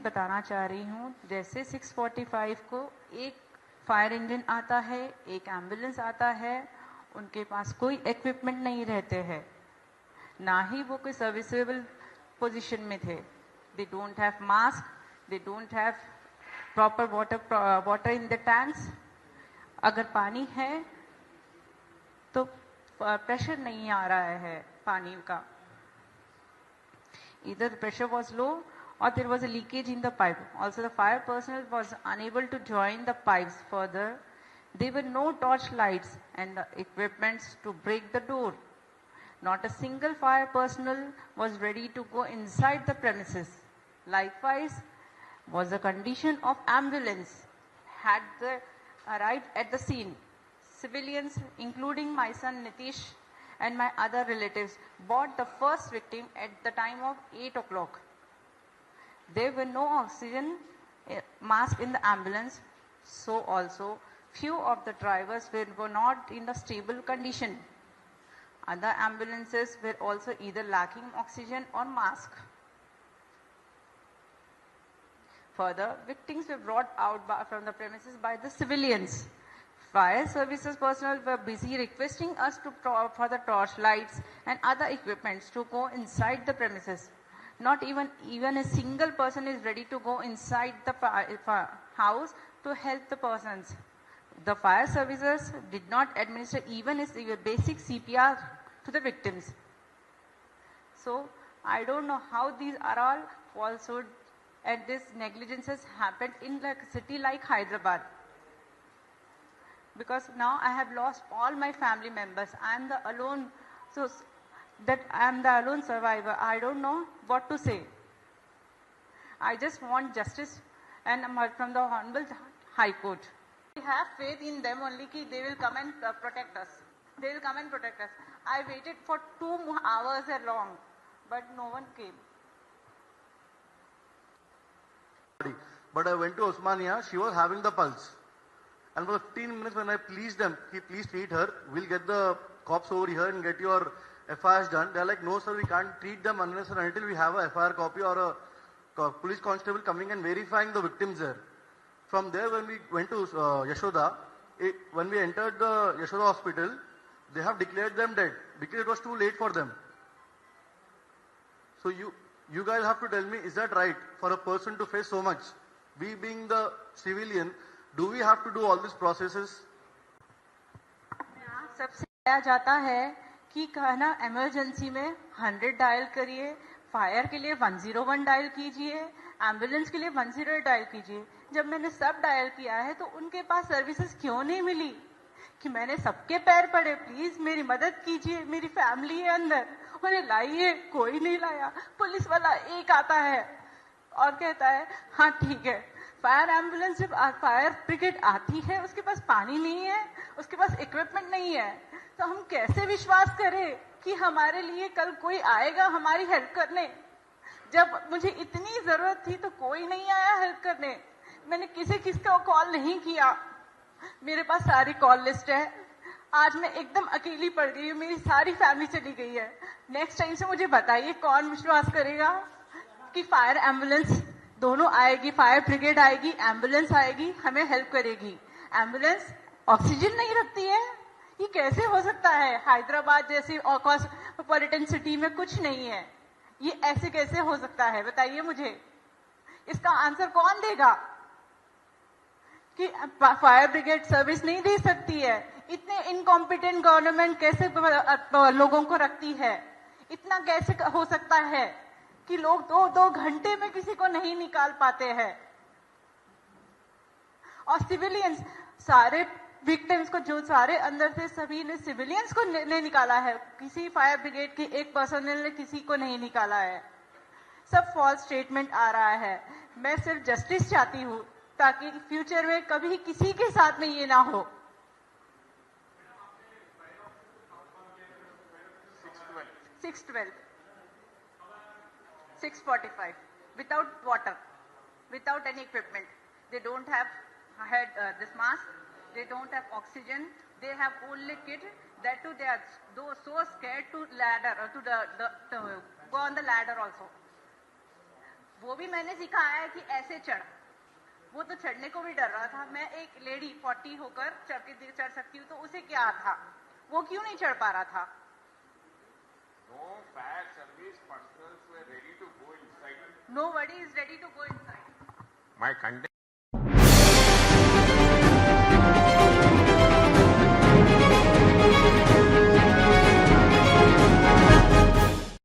बताना चाह रही हूँ, जैसे 6:45 को एक फायर इंजन आता है, एक एम्बुलेंस आता है, उनके पास कोई इक्विपमेंट नहीं रहते हैं, ना ही वो कोई सर्विसेबल पोजीशन में थे. They don't have mask, they don't have proper water in the tanks. अगर पानी है तो प्रेशर नहीं आ रहा है पानी का. Either the pressure was low or there was a leakage in the pipe. Also, the fire personnel was unable to join the pipes further. There were no torch lights and the equipments to break the door. Not a single fire personnel was ready to go inside the premises. Likewise, was the condition of ambulance had arrived at the scene. Civilians, including my son Nitish and my other relatives, brought the first victim at the time of 8 o'clock. There were no oxygen masks in the ambulance, so also few of the drivers were not in a stable condition. Other ambulances were also either lacking oxygen or mask. Further, victims were brought out from the premises by the civilians. Fire services personnel were busy requesting us for the torch lights and other equipments to go inside the premises. Not even a single person is ready to go inside the house to help the persons. The fire services did not administer even a basic CPR to the victims. So I don't know how these are all falsehood and this negligences happened in a city like Hyderabad. Because now I have lost all my family members. I am the alone, so that I am the alone survivor. I don't know what to say. I just want justice and from the Honorable High Court. We have faith in them only कि they will come and protect us. They will come and protect us. I waited for 2 hours long, but no one came. But I went to Osmania, she was having the pulse. And for 15 minutes when I pleased them, please treat her, we'll get the cops over here and get your FIRs done. They're like, no sir, we can't treat them unless and until we have a FIR copy or a police constable coming and verifying the victims there. From there, when we went to Yashoda, when we entered the Yashoda hospital, they have declared them dead because it was too late for them. So you guys have to tell me, is that right for a person to face so much? We being the civilian, do we have to do all these processes? सबसे बताया जाता है कि कहना emergency में 100 dial करिए, fire के लिए 101 डायल कीजिए, एम्बुलेंस के लिए 10 डायल कीजिए. जब मैंने सब डायल किया है तो उनके पास सर्विसेज क्यों नहीं मिली? कि मैंने सबके पैर पड़े, प्लीज मेरी मदद कीजिए, मेरी फैमिली है अंदर, उन्हें लाइए, कोई नहीं लाया. पुलिस वाला एक आता है और कहता है हाँ ठीक है. फायर एम्बुलेंस जब फायर ब्रिगेड आती है, उसके पास पानी नहीं है, उसके पास इक्विपमेंट नहीं है, तो हम कैसे विश्वास करें कि हमारे लिए कल कोई आएगा हमारी हेल्प करने? जब मुझे इतनी जरूरत थी तो कोई नहीं आया हेल्प करने. मैंने किसका कॉल नहीं किया. मेरे पास सारी कॉल लिस्ट है. आज मैं एकदम अकेली पड़ गई हूँ, मेरी सारी फैमिली चली गई है. नेक्स्ट टाइम से मुझे बताइए, कौन विश्वास करेगा कि फायर एम्बुलेंस दोनों आएगी, फायर ब्रिगेड आएगी, एम्बुलेंस आएगी, हमें हेल्प करेगी. एम्बुलेंस ऑक्सीजन नहीं रखती है, ये कैसे हो सकता है? हैदराबाद जैसी कॉस्मोपॉलिटन सिटी में कुछ नहीं है, ये ऐसे कैसे हो सकता है? बताइए मुझे, इसका आंसर कौन देगा कि फायर ब्रिगेड सर्विस नहीं दे सकती है? इतने इनकॉम्पिटेंट गवर्नमेंट कैसे लोगों को रखती है? इतना कैसे हो सकता है कि लोग 2 घंटे में किसी को नहीं निकाल पाते हैं? और सिविलियंस, सारे विक्टिम्स को जो सारे अंदर से सभी ने सिविलियंस को ने निकाला है. किसी फायर ब्रिगेड के एक पर्सनल ने किसी को नहीं निकाला है. सब फॉल्स स्टेटमेंट आ रहा है. मैं सिर्फ जस्टिस चाहती हूँ ताकि फ्यूचर में कभी किसी के साथ में ये ना हो. 6:45 without water, without any equipment. They don't have had this mask, they don't have oxygen, they have only kit. That too, they are so scared to ladder or to go on the ladder also. वो भी मैंने सिखाया है कि ऐसे चढ़। वो तो चढ़ने को भी डर रहा था। मैं एक लेडी 40 होकर चढ़ सकती हूँ, तो उसे क्या था, वो क्यों नहीं चढ़ पा रहा था? No fire service personnel were ready to go inside. Nobody is ready to go inside. My content